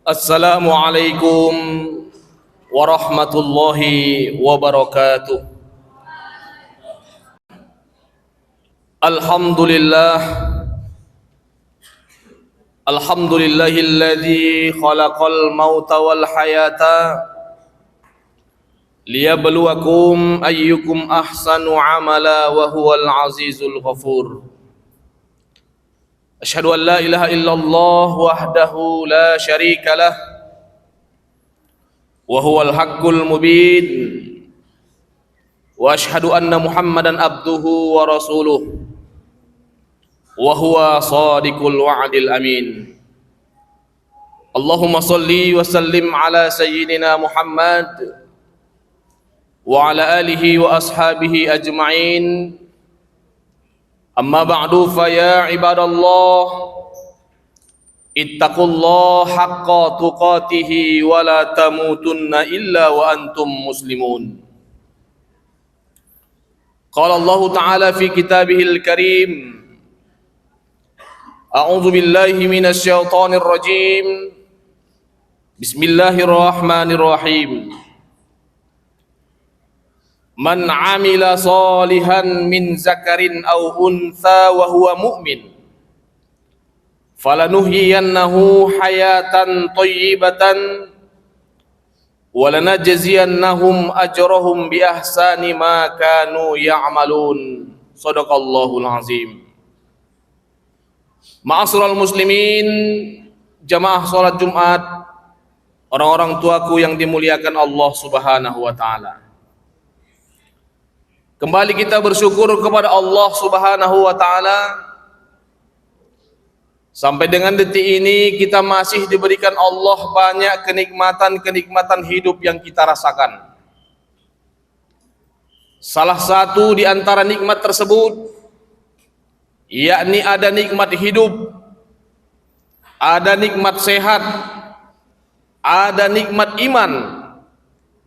Assalamualaikum warahmatullahi wabarakatuh. Alhamdulillah, alhamdulillahilladzi khalaqal mauta wal hayata liyabluwakum ayyukum ahsanu amala wa huwal azizul ghafur. Asyhadu an la ilaha illallah wahdahu la syarika lah wa huwal haqqul mubin wa asyhadu anna Muhammadan abduhu wa rasuluh wa huwa shadiqul wa'dil amin. Allahumma salli wa sallim ala sayyidina Muhammad wa ala alihi wa ashabihi ajma'in. Amma ba'du, fa ya ibadallah ittaqullaha haqqa tuqatih wa la tamutunna illa wa antum muslimun. Qala Allah Ta'ala fi kitabihil karim, a'udzu billahi minasy syaithanir rajim. Bismillahirrahmanirrahim. Man 'amila shalihan min zakarin aw untha wa huwa mu'min falanuhyiyannahu hayatan thayyibatan wa lanajziyannahum ajrahum bi ahsani ma kanu ya'malun. Shadaqallahul azim. Ma'asyiral muslimin, jamaah salat Jumat, orang-orang tuaku yang dimuliakan Allah Subhanahu wa taala. Kembali kita bersyukur kepada Allah Subhanahu wa taala. Sampai dengan detik ini kita masih diberikan Allah banyak kenikmatan-kenikmatan hidup yang kita rasakan. Salah satu di antara nikmat tersebut yakni ada nikmat hidup, ada nikmat sehat, ada nikmat iman,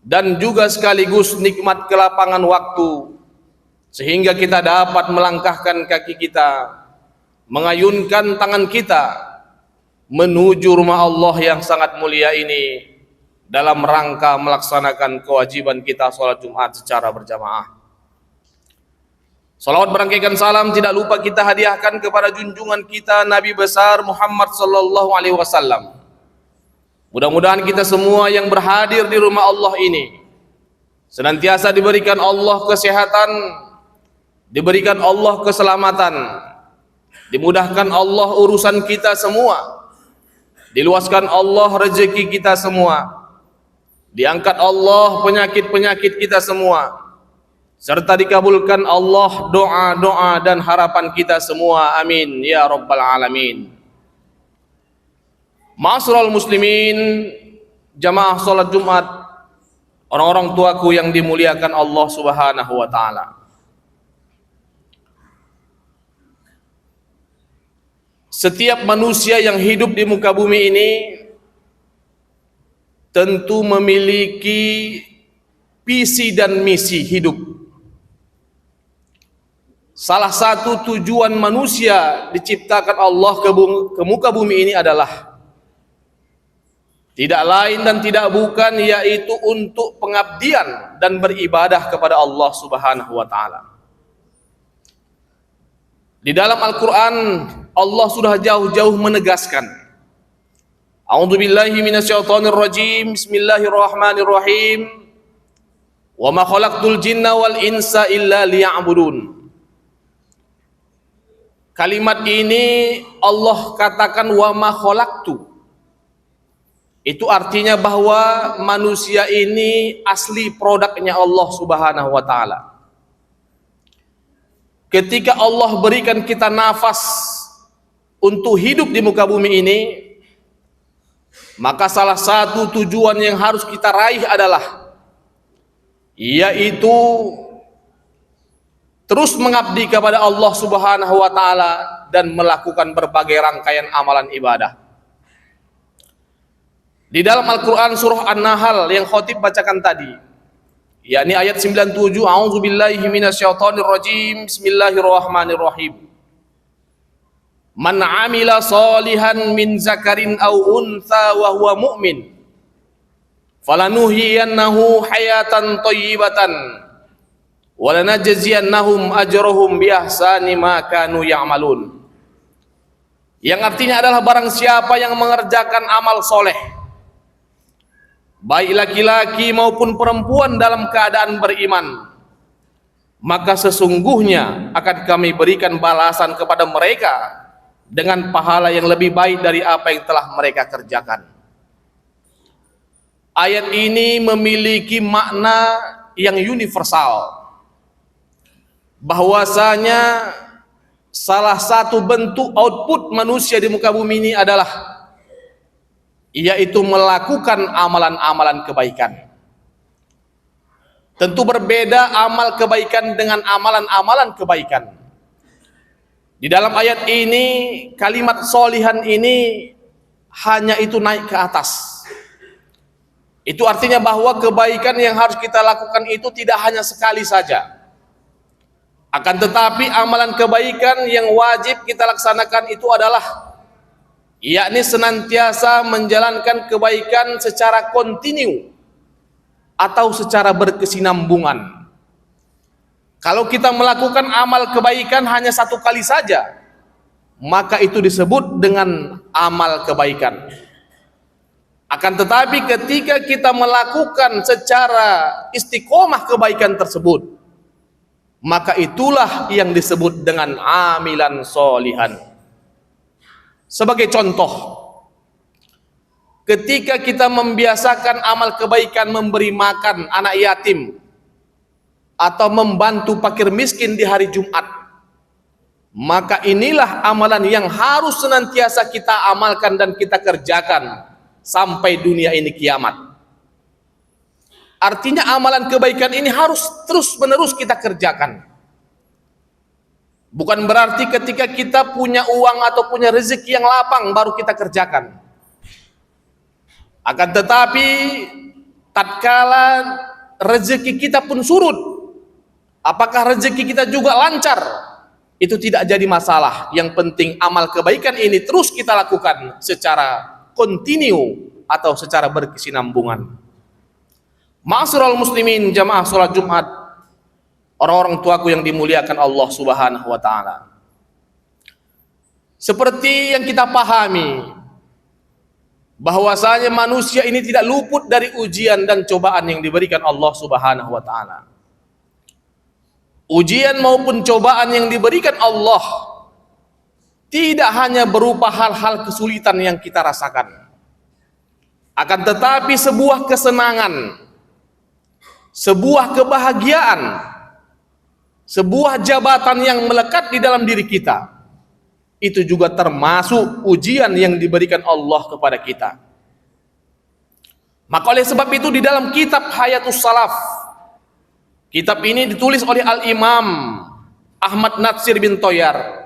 dan juga sekaligus nikmat kelapangan waktu, sehingga kita dapat melangkahkan kaki kita, mengayunkan tangan kita menuju rumah Allah yang sangat mulia ini dalam rangka melaksanakan kewajiban kita sholat Jumat secara berjamaah. Salawat berangkaikan salam tidak lupa kita hadiahkan kepada junjungan kita Nabi besar Muhammad sallallahu alaihi wasallam. Mudah-mudahan kita semua yang berhadir di rumah Allah ini senantiasa diberikan Allah kesehatan, diberikan Allah keselamatan, dimudahkan Allah urusan kita semua, diluaskan Allah rezeki kita semua, diangkat Allah penyakit-penyakit kita semua, serta dikabulkan Allah doa-doa dan harapan kita semua. Amin ya rabbal alamin. Ma'asyiral muslimin, jamaah salat Jumat, orang-orang tuaku yang dimuliakan Allah Subhanahu wa taala. Setiap manusia yang hidup di muka bumi ini tentu memiliki visi dan misi hidup. Salah satu tujuan manusia diciptakan Allah ke muka bumi ini adalah tidak lain dan tidak bukan yaitu untuk pengabdian dan beribadah kepada Allah Subhanahu wa taala. Di dalam Al-Qur'an Allah sudah jauh-jauh menegaskan, a'udzubillahi minasyaitonir rajim, bismillahirrahmanirrahim, wa ma khalaqtul jinna wal insa illa liya'budun. Kalimat ini Allah katakan wa ma khalaqtu. Itu artinya bahwa manusia ini asli produknya Allah Subhanahu wa taala. Ketika Allah berikan kita nafas untuk hidup di muka bumi ini, maka salah satu tujuan yang harus kita raih adalah yaitu terus mengabdi kepada Allah Subhanahu wa taala dan melakukan berbagai rangkaian amalan ibadah. Di dalam Al-Qur'an surah An-Nahl yang khotib bacakan tadi, yakni ayat 97, a'udzubillahi minasyaitonir rajim, bismillahirrahmanirrahim. Man amila salihan min zakarin aw untha wa huwa mu'min falanuhiyannahu hayatan thayyibatan wa lanajziyannahum ajrahum bi ahsani ma kanu ya'malun. Yang artinya adalah barang siapa yang mengerjakan amal soleh, baik laki-laki maupun perempuan dalam keadaan beriman, maka sesungguhnya akan kami berikan balasan kepada mereka dengan pahala yang lebih baik dari apa yang telah mereka kerjakan. Ayat ini memiliki makna yang universal, bahwasanya salah satu bentuk output manusia di muka bumi ini adalah yaitu melakukan amalan-amalan kebaikan. Tentu berbeda amal kebaikan dengan amalan-amalan kebaikan. Di dalam ayat ini kalimat solihan ini hanya itu naik ke atas. Itu artinya bahwa kebaikan yang harus kita lakukan itu tidak hanya sekali saja. Akan tetapi amalan kebaikan yang wajib kita laksanakan itu adalah yakni senantiasa menjalankan kebaikan secara kontinu atau secara berkesinambungan. Kalau kita melakukan amal kebaikan hanya satu kali saja, maka itu disebut dengan amal kebaikan. Akan tetapi ketika kita melakukan secara istiqomah kebaikan tersebut, maka itulah yang disebut dengan amilan solihan. Sebagai contoh, ketika kita membiasakan amal kebaikan memberi makan anak yatim atau membantu fakir miskin di hari Jumat, maka inilah amalan yang harus senantiasa kita amalkan dan kita kerjakan sampai dunia ini kiamat. Artinya amalan kebaikan ini harus terus menerus kita kerjakan. Bukan berarti ketika kita punya uang atau punya rezeki yang lapang baru kita kerjakan. Akan tetapi tatkala rezeki kita pun surut, apakah rezeki kita juga lancar, itu tidak jadi masalah. Yang penting amal kebaikan ini terus kita lakukan secara kontinu atau secara berkesinambungan. Ma'asyiral muslimin, jamaah salat Jumat, orang-orang tuaku yang dimuliakan Allah Subhanahu wa taala. Seperti yang kita pahami, bahwasanya manusia ini tidak luput dari ujian dan cobaan yang diberikan Allah Subhanahu wa taala. Ujian maupun cobaan yang diberikan Allah tidak hanya berupa hal-hal kesulitan yang kita rasakan, akan tetapi sebuah kesenangan, sebuah kebahagiaan, sebuah jabatan yang melekat di dalam diri kita, itu juga termasuk ujian yang diberikan Allah kepada kita. Maka oleh sebab itu di dalam kitab Hayatus Salaf, kitab ini ditulis oleh Al-Imam Ahmad Natsir bin Toyar,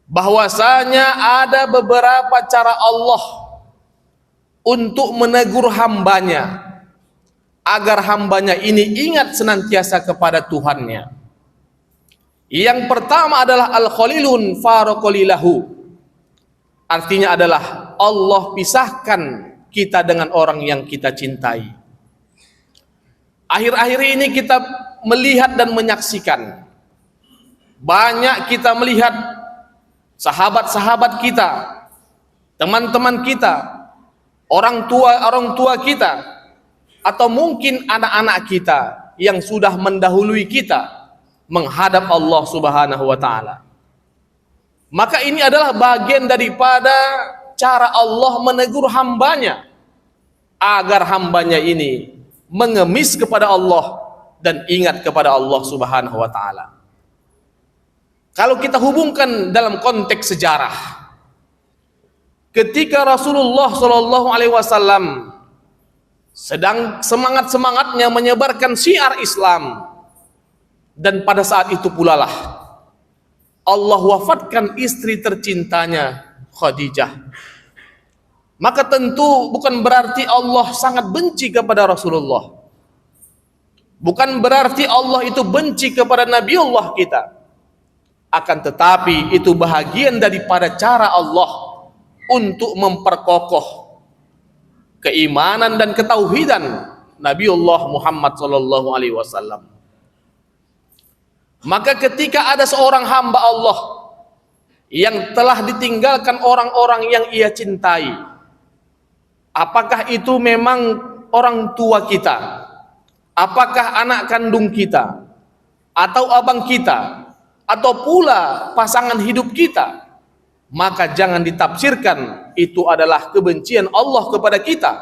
bahwasanya ada beberapa cara Allah untuk menegur hambanya agar hambanya ini ingat senantiasa kepada Tuhannya. Yang pertama adalah al-khalilun faraqalilahu, artinya adalah Allah pisahkan kita dengan orang yang kita cintai. Akhir-akhir ini kita melihat dan menyaksikan, banyak kita melihat sahabat-sahabat kita, teman-teman kita, orang tua kita, atau mungkin anak-anak kita yang sudah mendahului kita menghadap Allah Subhanahu wa taala. Maka ini adalah bagian daripada cara Allah menegur hambanya agar hambanya ini mengemis kepada Allah dan ingat kepada Allah Subhanahu wa taala. Kalau kita hubungkan dalam konteks sejarah, ketika Rasulullah Shallallahu alaihi wasallam sedang semangat-semangatnya menyebarkan syiar Islam, dan pada saat itu pula lah Allah wafatkan istri tercintanya Khadijah. Maka tentu bukan berarti Allah sangat benci kepada Rasulullah, bukan berarti Allah itu benci kepada Nabiullah kita. Akan tetapi itu bahagian daripada cara Allah untuk memperkokoh keimanan dan ketauhidan Nabiullah Muhammad sallallahu alaihi wasallam. Maka ketika ada seorang hamba Allah yang telah ditinggalkan orang-orang yang ia cintai, apakah itu memang orang tua kita, apakah anak kandung kita, atau abang kita, atau pula pasangan hidup kita, maka jangan ditafsirkan itu adalah kebencian Allah kepada kita.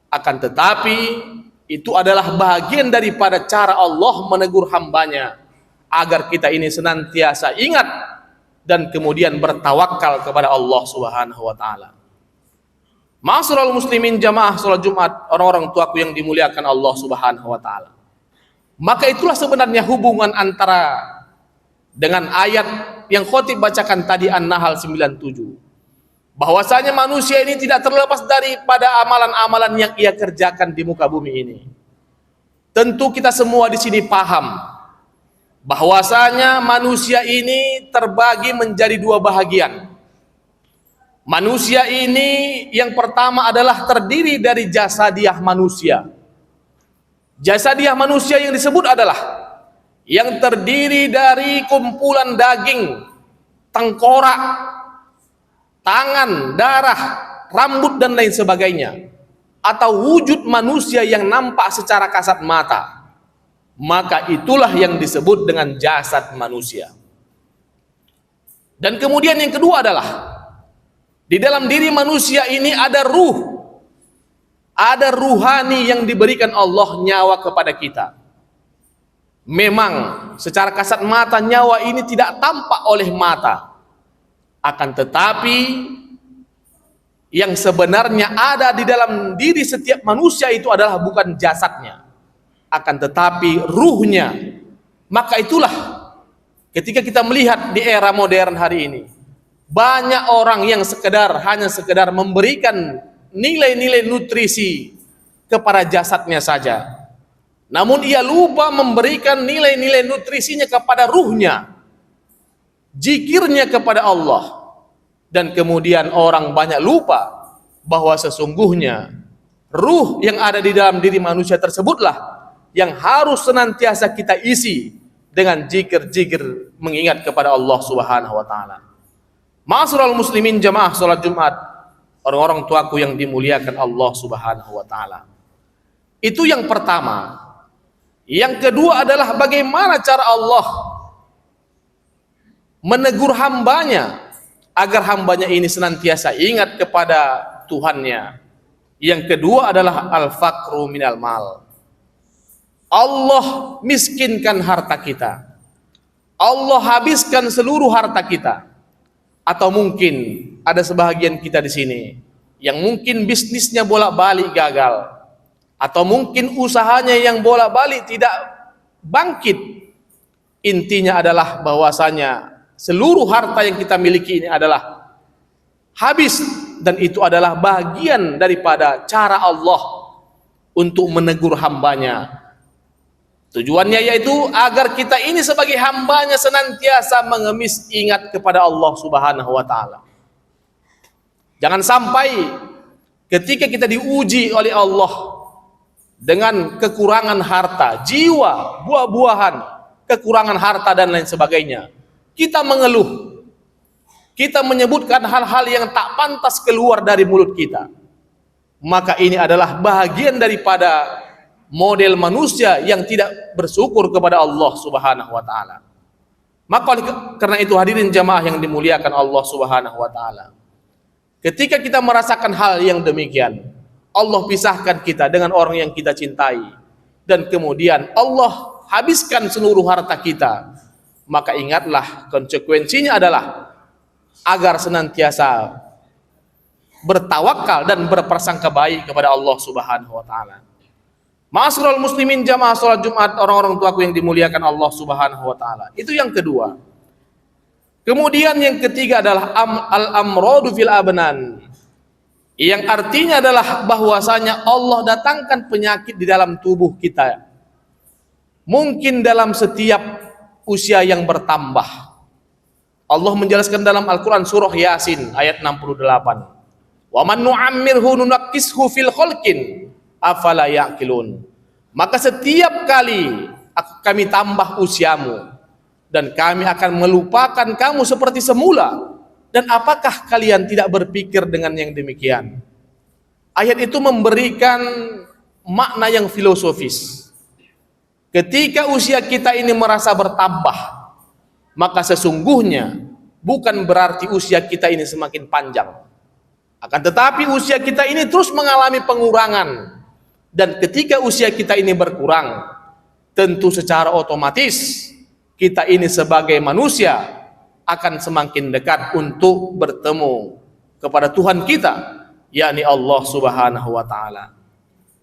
Akan tetapi itu adalah bahagian daripada cara Allah menegur hambanya agar kita ini senantiasa ingat dan kemudian bertawakal kepada Allah Subhanahu wa taala. Ma'asyiral muslimin jamaah salat Jumat, orang-orang tuaku yang dimuliakan Allah Subhanahu wa taala. Maka itulah sebenarnya hubungan antara dengan ayat yang khotib bacakan tadi An-Nahl 97. Bahwasanya manusia ini tidak terlepas daripada amalan-amalan yang ia kerjakan di muka bumi ini. Tentu kita semua di sini paham bahwasanya manusia ini terbagi menjadi dua bahagian. Manusia ini yang pertama adalah terdiri dari jasadiah manusia. Jasadiah manusia yang disebut adalah yang terdiri dari kumpulan daging, tengkorak, tangan, darah, rambut dan lain sebagainya, atau wujud manusia yang nampak secara kasat mata. Maka itulah yang disebut dengan jasad manusia. Dan kemudian yang kedua adalah di dalam diri manusia ini ada ruh, ada ruhani yang diberikan Allah nyawa kepada kita. Memang secara kasat mata nyawa ini tidak tampak oleh mata, akan tetapi yang sebenarnya ada di dalam diri setiap manusia itu adalah bukan jasadnya, akan tetapi ruhnya. Maka itulah ketika kita melihat di era modern hari ini, banyak orang yang hanya sekedar memberikan nilai-nilai nutrisi kepada jasadnya saja, namun ia lupa memberikan nilai-nilai nutrisinya kepada ruhnya, zikirnya kepada Allah. Dan kemudian orang banyak lupa bahwa sesungguhnya ruh yang ada di dalam diri manusia tersebutlah yang harus senantiasa kita isi dengan zikir-zikir mengingat kepada Allah Subhanahu wa taala. Ma'asyiral muslimin jamaah salat Jumat, orang-orang tuaku yang dimuliakan Allah Subhanahu wa taala. Itu yang pertama. Yang kedua adalah bagaimana cara Allah menegur hambanya agar hambanya ini senantiasa ingat kepada Tuhannya. Yang kedua adalah al-faqru minal mal. Allah miskinkan harta kita, Allah habiskan seluruh harta kita. Atau mungkin ada sebahagian kita di sini yang mungkin bisnisnya bolak-balik gagal, atau mungkin usahanya yang bolak-balik tidak bangkit. Intinya adalah bahwasanya seluruh harta yang kita miliki ini adalah habis, dan itu adalah bagian daripada cara Allah untuk menegur hambanya. Tujuannya yaitu agar kita ini sebagai hambanya senantiasa mengemis ingat kepada Allah Subhanahu wa taala. Jangan sampai ketika kita diuji oleh Allah dengan kekurangan harta, jiwa, buah-buahan, kekurangan harta dan lain sebagainya, kita mengeluh, kita menyebutkan hal-hal yang tak pantas keluar dari mulut kita. Maka ini adalah bahagian daripada model manusia yang tidak bersyukur kepada Allah Subhanahu wa taala. Maka karena itu hadirin jamaah yang dimuliakan Allah Subhanahu wa taala, ketika kita merasakan hal yang demikian, Allah pisahkan kita dengan orang yang kita cintai, dan kemudian Allah habiskan seluruh harta kita, maka ingatlah konsekuensinya adalah agar senantiasa bertawakal dan berprasangka baik kepada Allah Subhanahu wa taala. Ma'asyiral muslimin jamaah salat Jumat, orang-orang tuaku yang dimuliakan Allah Subhanahu wa taala. Itu yang kedua. Kemudian yang ketiga adalah al-amradu fil abnan, yang artinya adalah bahwasanya Allah datangkan penyakit di dalam tubuh kita. Mungkin dalam setiap usia yang bertambah, Allah menjelaskan dalam Al-Quran surah Yasin ayat 68. Wa man nu'ammirhu nunakkishu fil khalqin afala ya'qilun. Maka setiap kali kami tambah usiamu dan kami akan melupakan kamu seperti semula, dan apakah kalian tidak berpikir dengan yang demikian? Ayat itu memberikan makna yang filosofis. Ketika usia kita ini merasa bertambah, maka sesungguhnya bukan berarti usia kita ini semakin panjang. Akan tetapi usia kita ini terus mengalami pengurangan. Dan ketika usia kita ini berkurang, tentu secara otomatis kita ini sebagai manusia akan semakin dekat untuk bertemu kepada Tuhan kita, yakni Allah Subhanahu wa taala.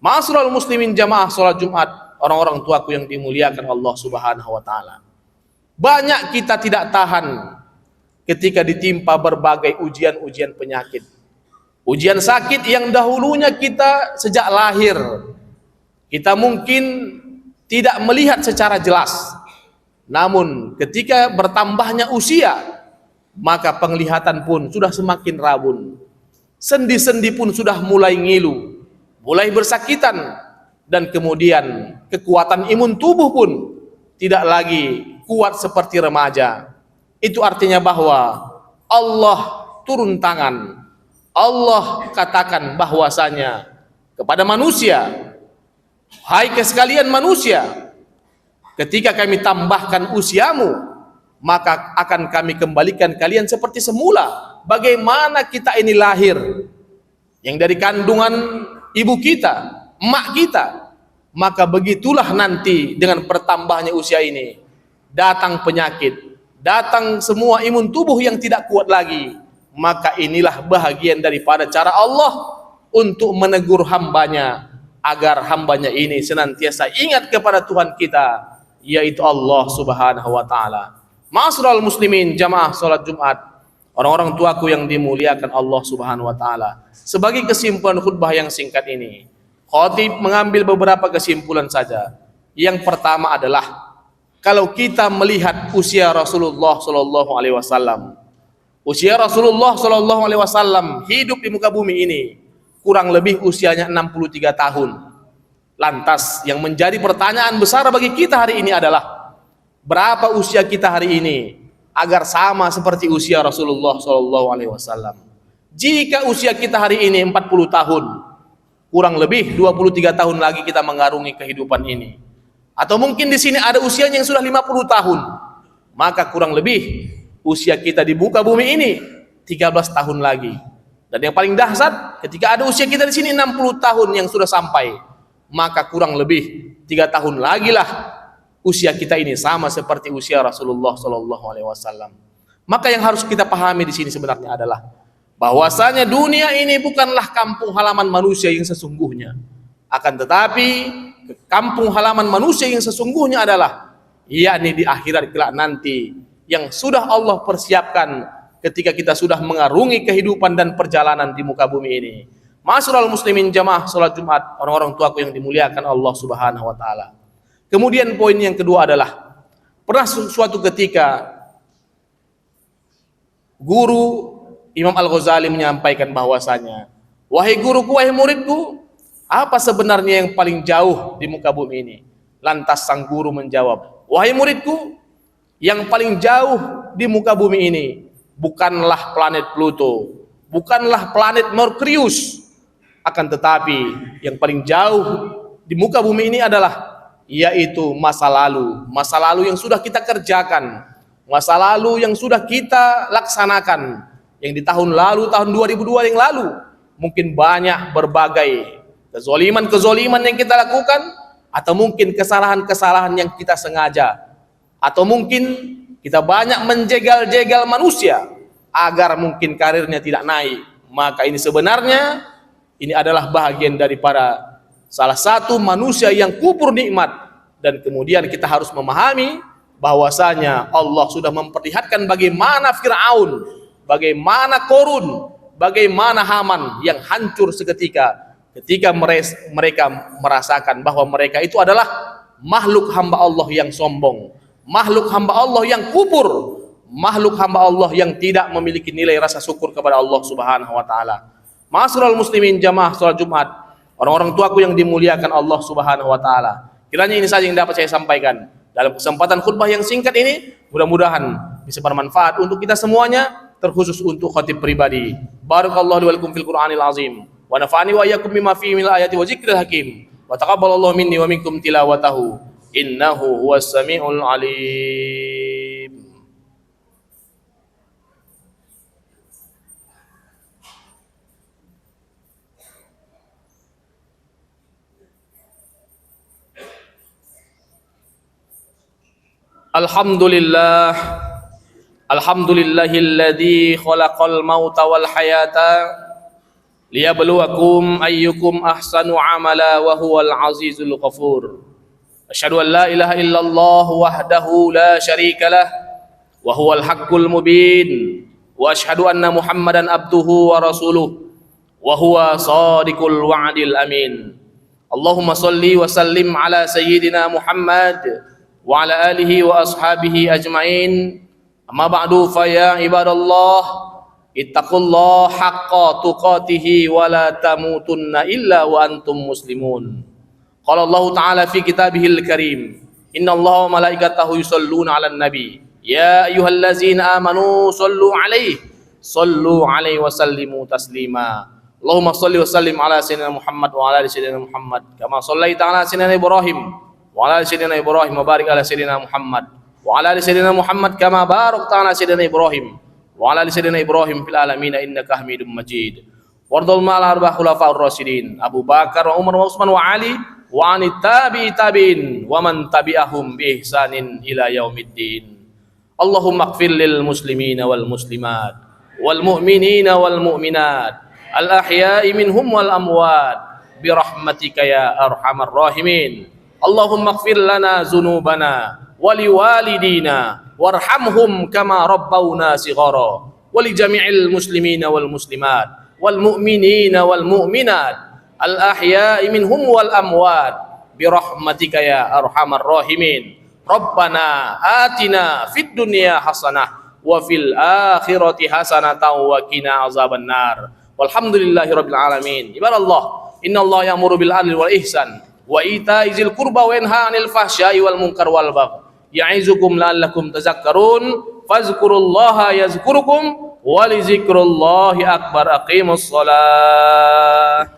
Ma'asyiral muslimin jamaah salat Jumat, orang-orang tuaku yang dimuliakan Allah Subhanahu wa taala. Banyak kita tidak tahan ketika ditimpa berbagai ujian-ujian penyakit. Ujian sakit yang dahulunya kita sejak lahir kita mungkin tidak melihat secara jelas. Namun ketika bertambahnya usia, maka penglihatan pun sudah semakin rabun. Sendi-sendi pun sudah mulai ngilu, mulai bersakitan, dan kemudian kekuatan imun tubuh pun tidak lagi kuat seperti remaja. Itu artinya bahwa Allah turun tangan. Allah katakan bahwasanya kepada manusia, hai sekalian manusia, ketika kami tambahkan usiamu, maka akan kami kembalikan kalian seperti semula. Bagaimana kita ini lahir, yang dari kandungan ibu kita, emak kita, maka begitulah nanti dengan bertambahnya usia ini, datang penyakit, datang semua imun tubuh yang tidak kuat lagi. Maka inilah bahagian daripada cara Allah untuk menegur hambanya, agar hambanya ini senantiasa ingat kepada Tuhan kita, yaitu Allah Subhanahu wa taala. Ma'asyiral muslimin jamaah salat Jumat, orang-orang tuaku yang dimuliakan Allah Subhanahu wa taala. Sebagai kesimpulan khutbah yang singkat ini, khatib mengambil beberapa kesimpulan saja. Yang pertama adalah, kalau kita melihat usia Rasulullah sallallahu alaihi wasallam, usia Rasulullah sallallahu alaihi wasallam hidup di muka bumi ini kurang lebih usianya 63 tahun. Lantas yang menjadi pertanyaan besar bagi kita hari ini adalah, berapa usia kita hari ini agar sama seperti usia Rasulullah sallallahu alaihi wasallam? Jika usia kita hari ini 40 tahun, kurang lebih 23 tahun lagi kita mengarungi kehidupan ini. Atau mungkin di sini ada usianya yang sudah 50 tahun, maka kurang lebih usia kita di muka bumi ini 13 tahun lagi. Dan yang paling dahsyat, ketika ada usia kita di sini 60 tahun yang sudah sampai, maka kurang lebih 3 tahun lagi lah usia kita ini sama seperti usia Rasulullah sallallahu alaihi wasallam. Maka yang harus kita pahami di sini sebenarnya adalah bahwasanya dunia ini bukanlah kampung halaman manusia yang sesungguhnya. Akan tetapi kampung halaman manusia yang sesungguhnya adalah yakni di akhirat kelak nanti, yang sudah Allah persiapkan ketika kita sudah mengarungi kehidupan dan perjalanan di muka bumi ini. Ma'asyiral muslimin jamaah salat Jumat, orang-orang tuaku yang dimuliakan Allah Subhanahu wa taala. Kemudian poin yang kedua adalah, pernah suatu ketika guru Imam Al-Ghazali menyampaikan bahwasanya, wahai guruku, wahai muridku, apa sebenarnya yang paling jauh di muka bumi ini? Lantas sang guru menjawab, wahai muridku, yang paling jauh di muka bumi ini bukanlah planet Pluto, bukanlah planet Merkurius, akan tetapi yang paling jauh di muka bumi ini adalah yaitu masa lalu yang sudah kita kerjakan, masa lalu yang sudah kita laksanakan, yang di tahun lalu, tahun 2002 yang lalu, mungkin banyak berbagai kezoliman yang kita lakukan, atau mungkin kesalahan-kesalahan yang kita sengaja, atau mungkin kita banyak menjegal-jegal manusia agar mungkin karirnya tidak naik. Maka ini sebenarnya ini adalah bahagian daripada salah satu manusia yang kubur nikmat. Dan kemudian kita harus memahami bahwasanya Allah sudah memperlihatkan bagaimana Fir'aun, bagaimana Korun, bagaimana Haman yang hancur seketika ketika mereka merasakan bahwa mereka itu adalah makhluk hamba Allah yang sombong, makhluk hamba Allah yang kufur, makhluk hamba Allah yang tidak memiliki nilai rasa syukur kepada Allah Subhanahu wa taala. Ma'asyiral muslimin jamaah salat Jumat, orang-orang tuaku yang dimuliakan Allah Subhanahu wa taala. Kiranya ini saja yang dapat saya sampaikan dalam kesempatan khutbah yang singkat ini. Mudah-mudahan bisa bermanfaat untuk kita semuanya, terkhusus untuk khatib pribadi. Barakallahu li wa lakum fil Qur'anil azim wa nafa'ani wa iyyakum bima fihi minal ayati wa dzikril hakim. Wa taqabbalallahu minni wa minkum tilawatahu innahu huwas samiul alim. Alhamdulillah, alhamdulillahilladzi khalaqal mauta wal hayata liyabluwakum ayyukum ahsanu amala wa huwal azizul ghafur. Asyhadu an la ilaha illallah wahdahu la syarika lah wa huwal haqqul mubin wa asyhadu anna Muhammadan abduhu wa rasuluh wa huwa shadiqul wa'dil amin. Allahumma shalli wa sallim ala sayyidina Muhammad wa ala alihi wa ashabihi ajma'in. Amma ba'du fa ya ibadallah ittaqullaha haqqa tuqatih wa la tamutunna illa wa antum muslimun. Qala Allah ta'ala fi kitabihil karim, innallaha wa malaikatahu yusholluna 'alan nabi ya ayyuhallazina amanu sallu 'alaihi wa sallimu taslima. Allahumma shalli wa sallim ala sayyidina Muhammad wa ala ali sayyidina Muhammad kama shallaita ala sayyidina Ibrahim wa ala ali sayyidina Ibrahim wa barik ala sayyidina Muhammad wa ala ali sayyidina Muhammad kama barakta ala sayyidina Ibrahim wa ala ali sayyidina Ibrahim fil alamin innaka Hamidum Majid. Wardul ma'al arba'ah khulafaur rasyidin Abu Bakar wa Umar wa Utsman wa Ali wa anit tabi'in wa man tabi'ahum bi ihsanin ila yaumiddin. Allahumma ighfir lil muslimina wal muslimat wal mu'minina wal mu'minat al ahya'i minhum wal amwat bi rahmatika ya arhamar rahimin. Allahumma ighfir lana dzunubana wa liwalidina warhamhum kama rabbawna shighara wa li jami'il muslimina wal muslimat wal mu'minina wal mu'minat al ahya'i minhum wal amwat bi rahmatika ya arhamar rahimin. Rabbana atina fid dunya hasanah wa fil akhirati hasanatan wa qina azabannar. Walhamdulillahi rabbil alamin. Ibadallah, innallaha ya'muru bil 'adli wal ihsan wa ita'i dzil qurba wa yanha 'anil fahsya'i wal munkar wal baghi. Ya'izukum la'allakum tadhakkarun. Fazkurullaha yazkurukum wa li dzikrillahi akbar. Aqimus shalah.